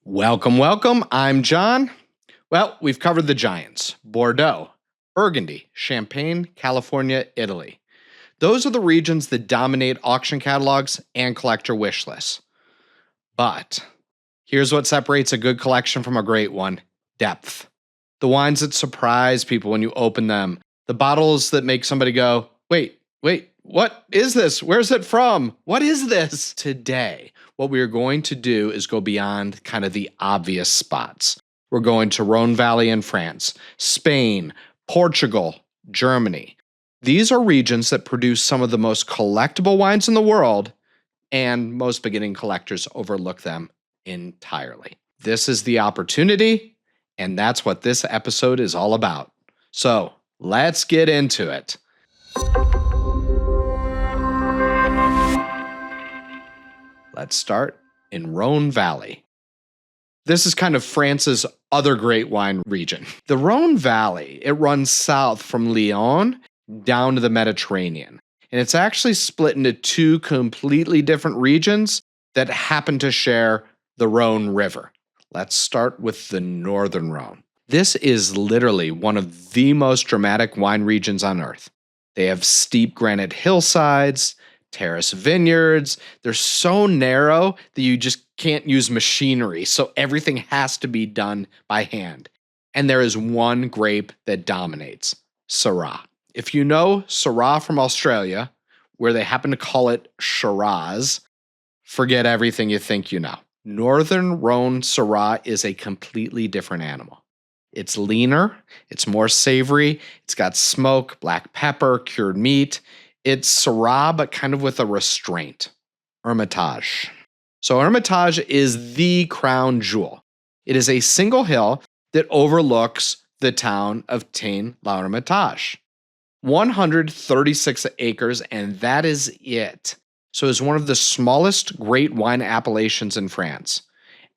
Welcome, welcome. I'm John. Well, we've covered the giants: Bordeaux, Burgundy, Champagne, California, Italy. Those are the regions that dominate auction catalogs and collector wish lists. But here's what separates a good collection from a great one: depth. The wines that surprise people when you open them. The bottles that make somebody go, wait, what is this? Where's it from? What is this? Today, what we are going to do is go beyond kind of the obvious spots. We're going to Rhône Valley in France, Spain, Portugal, Germany. These are regions that produce some of the most collectible wines in the world, and most beginning collectors overlook them entirely. This is the opportunity, and that's what this episode is all about. So let's get into it. Let's start in Rhône Valley. This is kind of France's other great wine region. The Rhône Valley, it runs south from Lyon down to the Mediterranean. And it's actually split into two completely different regions that happen to share the Rhône River. Let's start with the northern Rhône. This is literally one of the most dramatic wine regions on earth. They have steep granite hillsides, terrace vineyards. They're so narrow that you just can't use machinery, so everything has to be done by hand. And there is one grape that dominates: Syrah. If you know Syrah from Australia, where they happen to call it Syrahs, forget everything you think you know. Northern Rhône Syrah is a completely different animal. It's leaner, it's more savory, it's got smoke, black pepper, cured meat. It's Syrah, but kind of with a restraint. Hermitage. So Hermitage is the crown jewel. It is a single hill that overlooks the town of Tain-la-Hermitage. 136 acres, and that is it. So it's one of the smallest great wine appellations in France.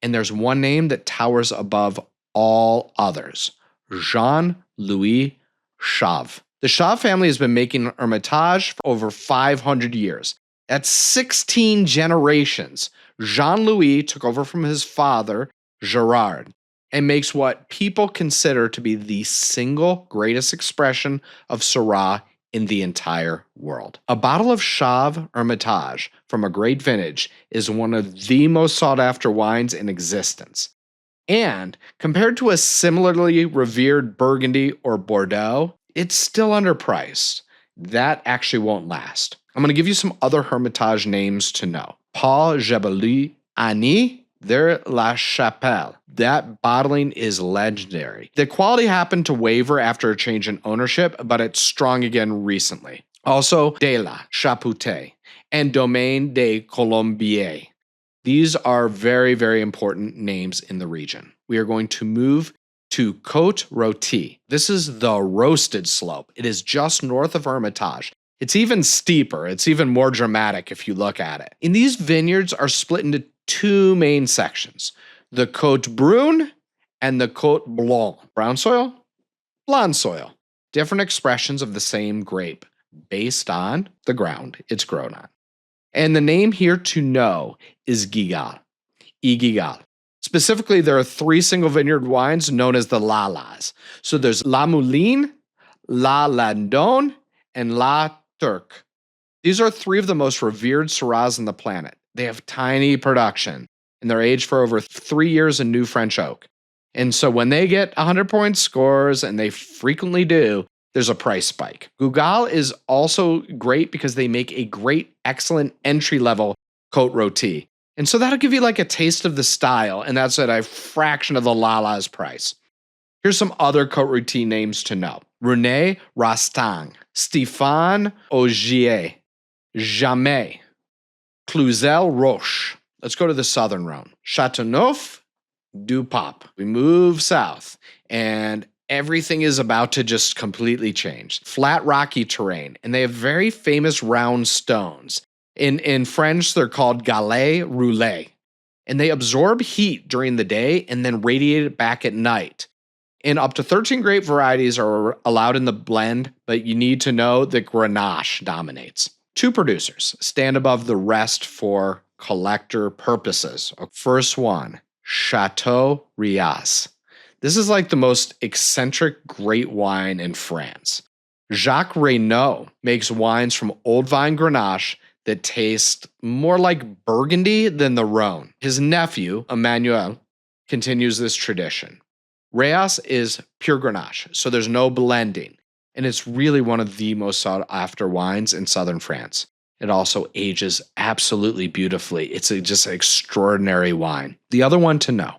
And there's one name that towers above all others: Jean-Louis Chave. The Chave family has been making Hermitage for over 500 years. That's 16 generations. Jean-Louis took over from his father, Gerard, and makes what people consider to be the single greatest expression of Syrah in the entire world. A bottle of Chave Hermitage from a great vintage is one of the most sought-after wines in existence. And compared to a similarly revered Burgundy or Bordeaux, it's still underpriced. That actually won't last. I'm going to give you some other Hermitage names to know. Paul Jabali Annie de la Chapelle. That bottling is legendary. The quality happened to waver after a change in ownership, but it's strong again recently. Also, De la Chapoute and Domaine de Colombier. These are very, very important names in the region. We are going to move to Côte-Rôtie. This is the roasted slope. It is just north of Hermitage. It's even steeper. It's even more dramatic if you look at it. And these vineyards are split into two main sections: the Côte Brune and the Côte Blanc. Brown soil, blonde soil. Different expressions of the same grape based on the ground it's grown on. And the name here to know is Guigal. Guigal. Specifically, there are three single vineyard wines known as the Lalas. So there's La Mouline, La Landonne, and La Turque. These are three of the most revered Syrahs on the planet. They have tiny production, and they're aged for over 3 years in new French oak. And so when they get 100-point scores, and they frequently do, there's a price spike. Guigal is also great because they make a great, excellent entry-level Côte-Rôtie. And so that'll give you like a taste of the style, and that's at a fraction of the Lala's price. Here's some other Côte-Rôtie names to know: René Rostand, Stéphane Augier, Jamais, Cluzel Roche. Let's go to the southern Rhône. Châteauneuf-du-Pape. We move south, and everything is about to just completely change. Flat, rocky terrain, and they have very famous round stones. In French, they're called galets roulés, and they absorb heat during the day and then radiate it back at night. And up to 13 grape varieties are allowed in the blend, but you need to know that Grenache dominates. Two producers stand above the rest for collector purposes. First one, Château Rayas. This is like the most eccentric great wine in France. Jacques Reynaud makes wines from old vine Grenache that taste more like Burgundy than the Rhône. His nephew, Emmanuel, continues this tradition. Rayas is pure Grenache, so there's no blending, and it's really one of the most sought after wines in southern France. It also ages absolutely beautifully. It's just an extraordinary wine. The other one to know,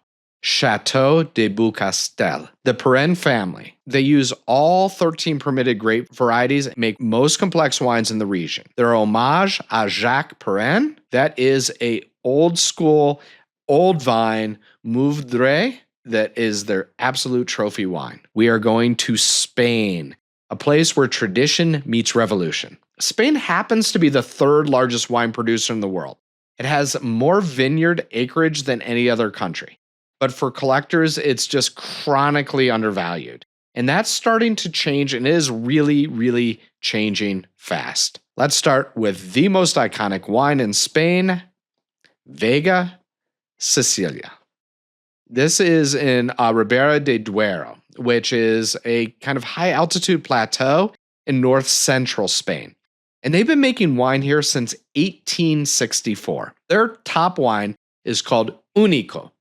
Château de Beaucastel. The Perrin family. They use all 13 permitted grape varieties and make most complex wines in the region. Their homage à Jacques Perrin, that is a old school, old vine Mourvedre that is their absolute trophy wine. We are going to Spain, a place where tradition meets revolution. Spain happens to be the third largest wine producer in the world. It has more vineyard acreage than any other country. But for collectors, it's just chronically undervalued. And that's starting to change and is really, really changing fast. Let's start with the most iconic wine in Spain, Vega Sicilia. This is in Ribera de Duero, which is a kind of high altitude plateau in north central Spain. And they've been making wine here since 1864. Their top wine is called Único,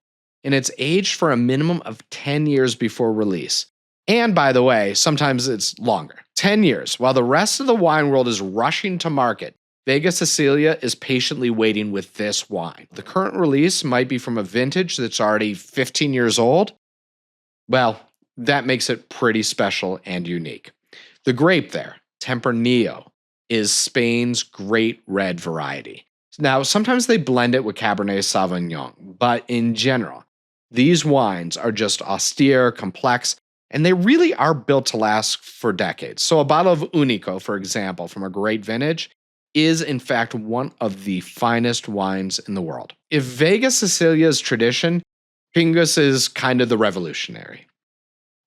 and it's aged for a minimum of 10 years before release. And by the way, sometimes it's longer. 10 years. While the rest of the wine world is rushing to market, Vega Sicilia is patiently waiting with this wine. The current release might be from a vintage that's already 15 years old. Well, that makes it pretty special and unique. The grape there, Tempranillo, is Spain's great red variety. Now, sometimes they blend it with Cabernet Sauvignon, but in general, these wines are just austere, complex, and they really are built to last for decades. So a bottle of Único, for example, from a great vintage, is in fact one of the finest wines in the world. If Vega Sicilia's tradition, Pingus is kind of the revolutionary.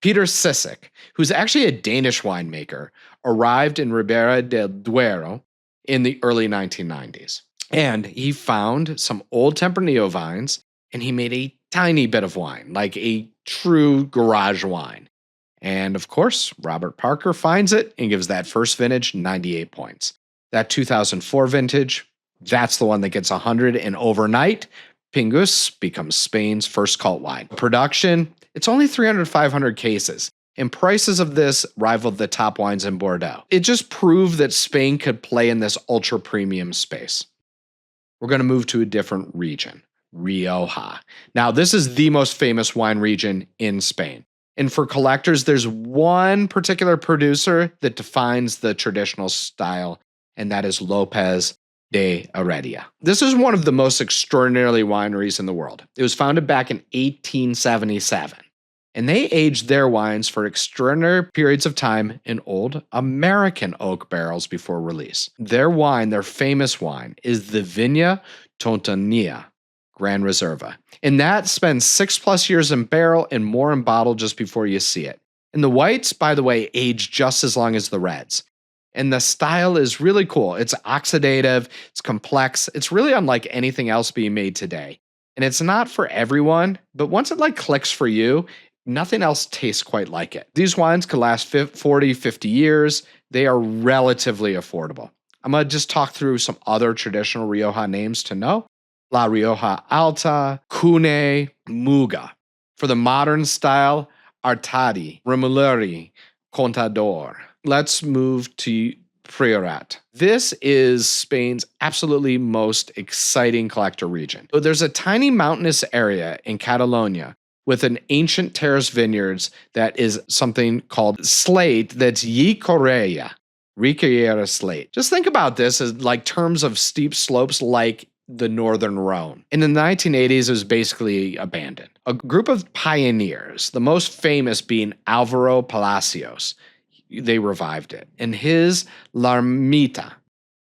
Peter Sissek, who's actually a Danish winemaker, arrived in Ribera del Duero in the early 1990s. And he found some old Tempranillo vines, and he made a tiny bit of wine, like a true garage wine. And of course, Robert Parker finds it and gives that first vintage 98 points. That 2004 vintage, that's the one that gets 100, and overnight, Pingus becomes Spain's first cult wine. Production, it's only 300 to 500 cases, and prices of this rivaled the top wines in Bordeaux. It just proved that Spain could play in this ultra-premium space. We're going to move to a different region, Rioja. Now, this is the most famous wine region in Spain. And for collectors, there's one particular producer that defines the traditional style, and that is López de Heredia. This is one of the most extraordinary wineries in the world. It was founded back in 1877, and they aged their wines for extraordinary periods of time in old American oak barrels before release. Their wine, their famous wine, is the Viña Tontanilla Gran Reserva. And that spends 6+ years in barrel and more in bottle just before you see it. And the whites, by the way, age just as long as the reds. And the style is really cool. It's oxidative, it's complex, it's really unlike anything else being made today. And it's not for everyone, but once it clicks for you, nothing else tastes quite like it. These wines could last 40, 50 years. They are relatively affordable. I'm going to just talk through some other traditional Rioja names to know. La Rioja Alta, Cune, Muga. For the modern style, Artadi, Remoulari, Contador. Let's move to Priorat. This is Spain's absolutely most exciting collector region. So there's a tiny mountainous area in Catalonia with an ancient terrace vineyards that is something called slate that's Yicorreia, Riquera slate. Just think about this as terms of steep slopes like the northern Rhone. In the 1980s, it was basically abandoned. A group of pioneers, the most famous being Alvaro Palacios, they revived it. And his La Ermita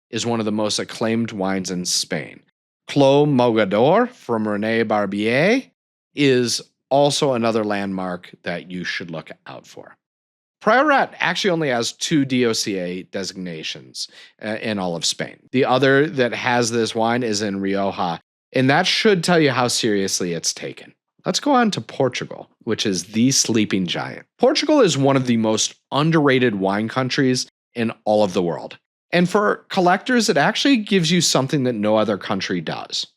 is one of the most acclaimed wines in Spain. Clos Mogador from René Barbier is also another landmark that you should look out for. Priorat actually only has 2 DOCA designations in all of Spain. The other that has this wine is in Rioja, and that should tell you how seriously it's taken. Let's go on to Portugal, which is the sleeping giant. Portugal is one of the most underrated wine countries in all of the world. And for collectors, it actually gives you something that no other country does.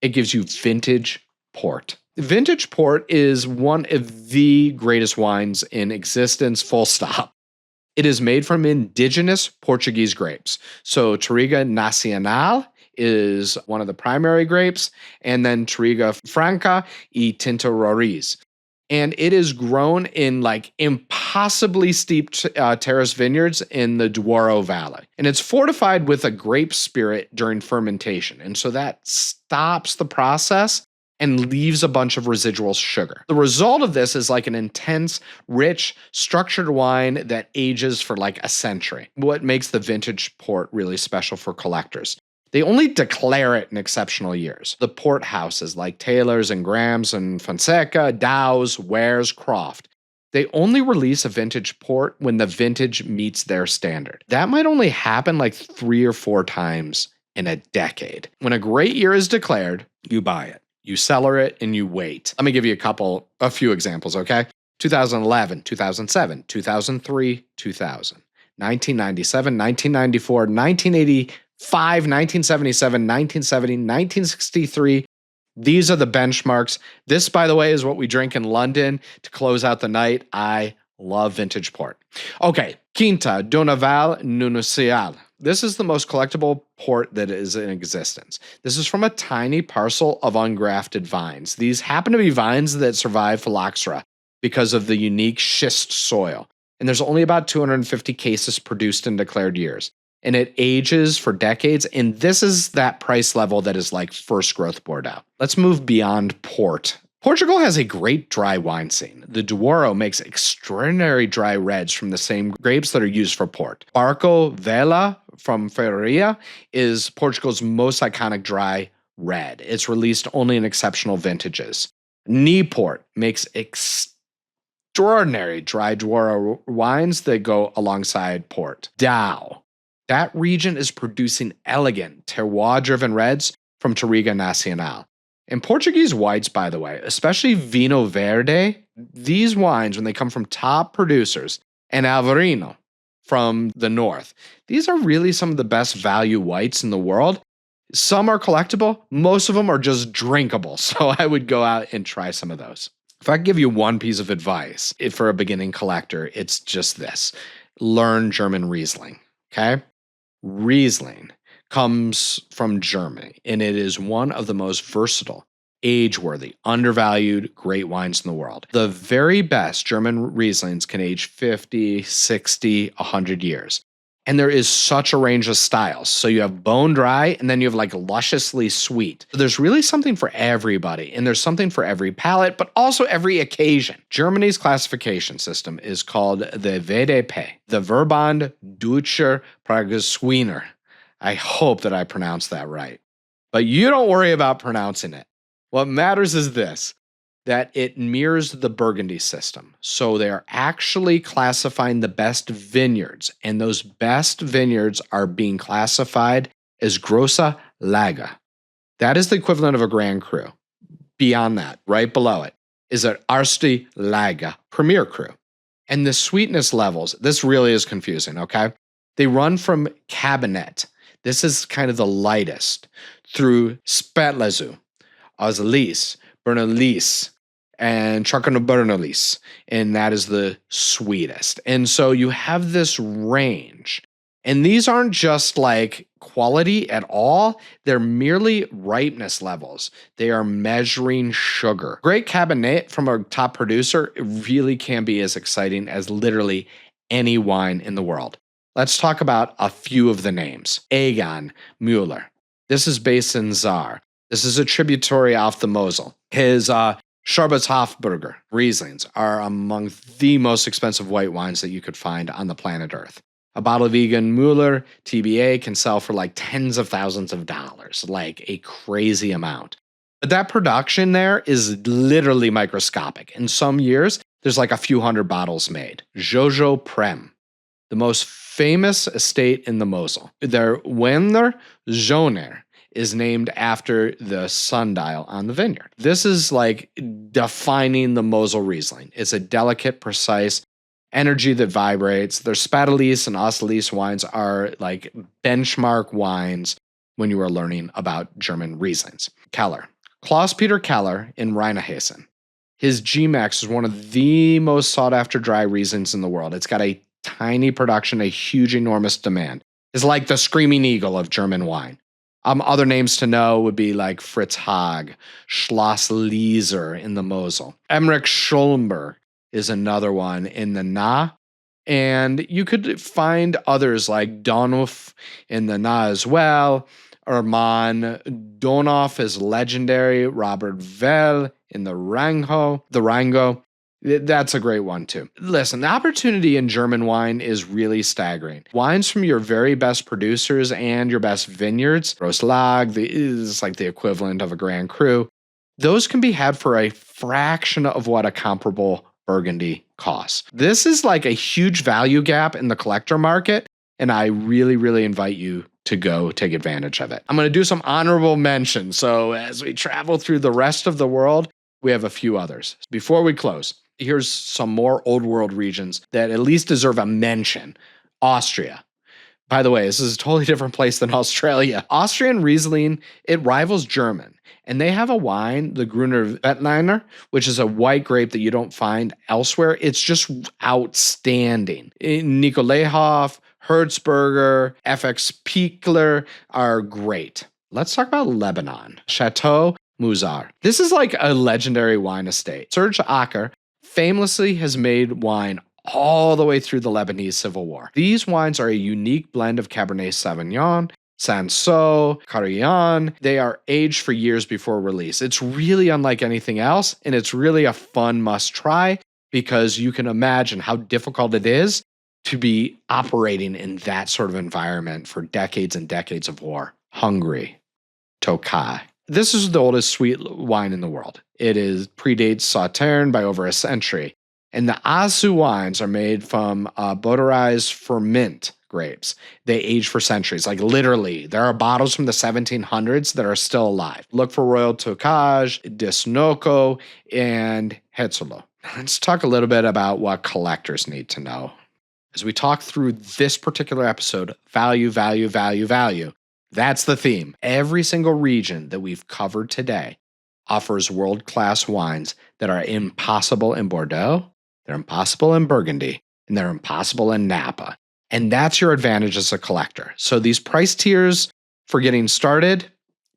It gives you vintage port. Vintage port is one of the greatest wines in existence, full stop. It is made from indigenous Portuguese grapes. So Touriga Nacional is one of the primary grapes, and then Touriga Franca y Tinto Roriz. And it is grown in like impossibly steep terrace vineyards in the Douro Valley. And it's fortified with a grape spirit during fermentation. And so that stops the process and leaves a bunch of residual sugar. The result of this is like an intense, rich, structured wine that ages for like a century. What makes the vintage port really special for collectors? They only declare it in exceptional years. The port houses like Taylor's and Graham's and Fonseca, Dow's, Ware's, Croft, they only release a vintage port when the vintage meets their standard. That might only happen like 3 or 4 times in a decade. When a great year is declared, you buy it. You cellar it and you wait. Let me give you a few examples, okay? 2011, 2007, 2003, 2000, 1997, 1994, 1980, 1977, 1970, 1963. These are the benchmarks. This, by the way, is what we drink in London to close out the night. I love vintage port. Okay, Quinta Donaval Nunucial. This is the most collectible port that is in existence. This is from a tiny parcel of ungrafted vines. These happen to be vines that survive phylloxera because of the unique schist soil. And there's only about 250 cases produced in declared years. And it ages for decades, and this is that price level that is like first growth Bordeaux. Let's move beyond port. Portugal has a great dry wine scene. The Douro makes extraordinary dry reds from the same grapes that are used for port. Barco Vela from Feria is Portugal's most iconic dry red. It's released only in exceptional vintages. Nieport makes extraordinary dry Douro wines that go alongside port. Dow. That region is producing elegant, terroir-driven reds from Touriga Nacional. And Portuguese whites, by the way, especially Vinho Verde, these wines, when they come from top producers, and Alvarinho from the north, these are really some of the best value whites in the world. Some are collectible. Most of them are just drinkable. So I would go out and try some of those. If I could give you one piece of advice for a beginning collector, it's just this. Learn German Riesling, okay? Riesling comes from Germany, and it is one of the most versatile, age-worthy, undervalued, great wines in the world. The very best German Rieslings can age 50, 60, 100 years. And there is such a range of styles. So you have bone dry, and then you have like lusciously sweet. There's really something for everybody, and there's something for every palate, but also every occasion. Germany's classification system is called the VDP, the Verband Deutscher Pragesweiner. I hope that I pronounced that right. But you don't worry about pronouncing it. What matters is this, that it mirrors the Burgundy system. So they're actually classifying the best vineyards, and those best vineyards are being classified as Grosse Lage. That is the equivalent of a Grand Cru. Beyond that, right below it, is an Erste Lage, Premier Cru. And the sweetness levels, this really is confusing, okay? They run from Cabernet. This is kind of the lightest, through Spätlese, Auslese, Bernalise, and Chardonnay, and that is the sweetest. And so you have this range. And these aren't just like quality at all. They're merely ripeness levels. They are measuring sugar. Great Cabernet from a top producer really can be as exciting as literally any wine in the world. Let's talk about a few of the names. Egon Müller. This is based in Saar. This is a tributary off the Mosel. His Schwarzhofburger Rieslings are among the most expensive white wines that you could find on the planet Earth. A bottle of Egon Müller TBA can sell for like tens of thousands of dollars, like a crazy amount. But that production there is literally microscopic. In some years, there's like a few hundred bottles made. Jojo Prem, the most famous estate in the Mosel. Their Wenner Zoner is named after the sundial on the vineyard. This is like defining the Mosel Riesling. It's a delicate, precise energy that vibrates. Their Spätlese and Auslese wines are like benchmark wines when you are learning about German Rieslings. Keller. Klaus-Peter Keller in Rheinhessen. His G-Max is one of the most sought-after dry Rieslings in the world. It's got a tiny production, a huge, enormous demand. It's like the screaming eagle of German wine. Other names to know would be like Fritz Haag, Schloss Lieser in the Mosel. Emmerich Schulmberg is another one in the Nahe. And you could find others like Donhof in the Nahe as well. Hermann Donhof is legendary. Robert Vell in the Rheingau. That's a great one too. Listen, the opportunity in German wine is really staggering. Wines from your very best producers and your best vineyards, Rosslag is like the equivalent of a Grand Cru. Those can be had for a fraction of what a comparable Burgundy costs. This is like a huge value gap in the collector market, and I really, really invite you to go take advantage of it. I'm going to do some honorable mentions. So as we travel through the rest of the world, we have a few others. Before we close, here's some more old world regions that at least deserve a mention. Austria. By the way, this is a totally different place than Australia. Austrian Riesling, it rivals German. And they have a wine, the Gruner Veltliner, which is a white grape that you don't find elsewhere. It's just outstanding. Nikolaihof, Herzberger, FX Pichler are great. Let's talk about Lebanon. Chateau Muzar. This is like a legendary wine estate. Serge Acker famously has made wine all the way through the Lebanese Civil War. These wines are a unique blend of Cabernet Sauvignon, Cinsault, Carignan. They are aged for years before release. It's really unlike anything else, and it's really a fun must try because you can imagine how difficult it is to be operating in that sort of environment for decades and decades of war. Hungary, Tokaj. This is the oldest sweet wine in the world. It predates Sauternes by over a century. And the Azu wines are made from botarized ferment grapes. They age for centuries, like literally. There are bottles from the 1700s that are still alive. Look for Royal Tokaj, Disnoco, and Hetzelo. Let's talk a little bit about what collectors need to know. As we talk through this particular episode, value, value, value, value. That's the theme. Every single region that we've covered today offers world-class wines that are impossible in Bordeaux, they're impossible in Burgundy, and they're impossible in Napa. And that's your advantage as a collector. So these price tiers for getting started,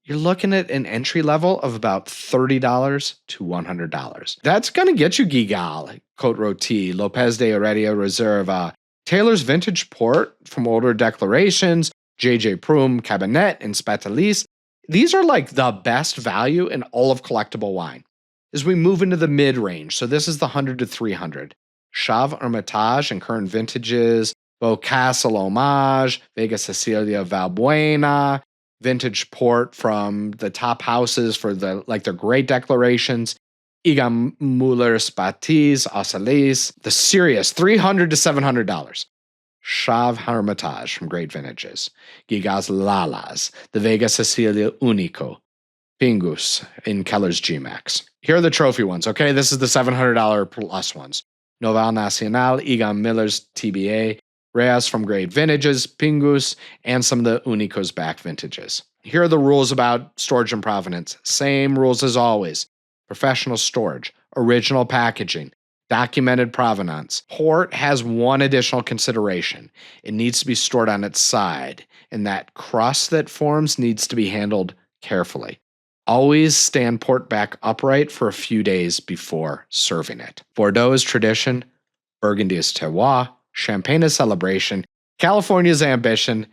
you're looking at an entry level of about $30 to $100. That's going to get you Guigal, Côte-Rôtie, Lopez de Heredia Reserva, Taylor's Vintage Port from older declarations, J.J. Prum, Cabernet, and Spätlese. These are like the best value in all of collectible wine. As we move into the mid-range, so this is the 100 to 300. Chave Hermitage and current vintages, Beaucastel Hommage, Vega Sicilia Valbuena, Vintage Port from the top houses for their great declarations, Egon Muller Spätlese, Auslese, the Syrahs, $300 to $700. Chave Hermitage from great vintages, Guigal's Lalas, the Vega Sicilia Unico, Pingus in Keller's G-Max. Here are the trophy ones, okay? This is the $700 plus ones. Noval Nacional, Egon Miller's TBA, Reyes from great vintages, Pingus, and some of the Unico's back vintages. Here are the rules about storage and provenance. Same rules as always. Professional storage, original packaging, documented provenance. Port has one additional consideration. It needs to be stored on its side, and that crust that forms needs to be handled carefully. Always stand port back upright for a few days before serving it. Bordeaux is tradition, Burgundy is terroir, Champagne is celebration, California is ambition,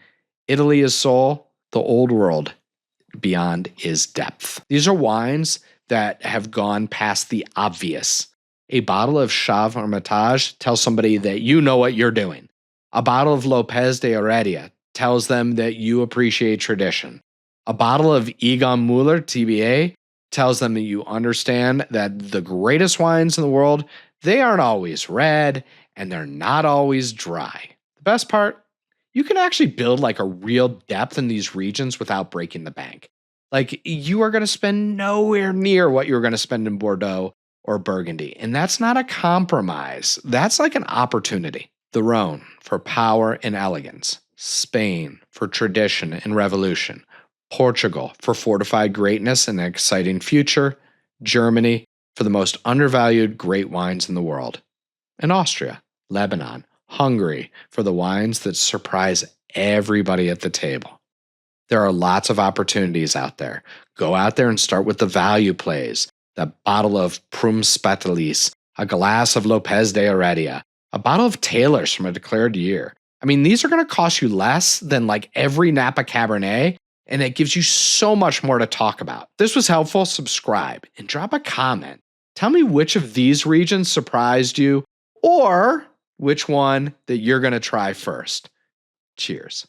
Italy is soul, the old world beyond is depth. These are wines that have gone past the obvious. A bottle of Chave Hermitage tells somebody that you know what you're doing. A bottle of Lopez de Heredia tells them that you appreciate tradition. A bottle of Egon Muller TBA tells them that you understand that the greatest wines in the world, they aren't always red and they're not always dry. The best part, you can actually build like a real depth in these regions without breaking the bank. Like, you are going to spend nowhere near what you're going to spend in Bordeaux or Burgundy. And that's not a compromise. That's like an opportunity. The Rhône for power and elegance. Spain for tradition and revolution. Portugal for fortified greatness and an exciting future. Germany for the most undervalued great wines in the world. And Austria, Lebanon, Hungary for the wines that surprise everybody at the table. There are lots of opportunities out there. Go out there and start with the value plays. The bottle of Prum Spatalis, a glass of Lopez de Heredia, a bottle of Taylor's from a declared year. I mean, these are going to cost you less than like every Napa Cabernet, and it gives you so much more to talk about. If this was helpful, subscribe and drop a comment. Tell me which of these regions surprised you or which one that you're going to try first. Cheers.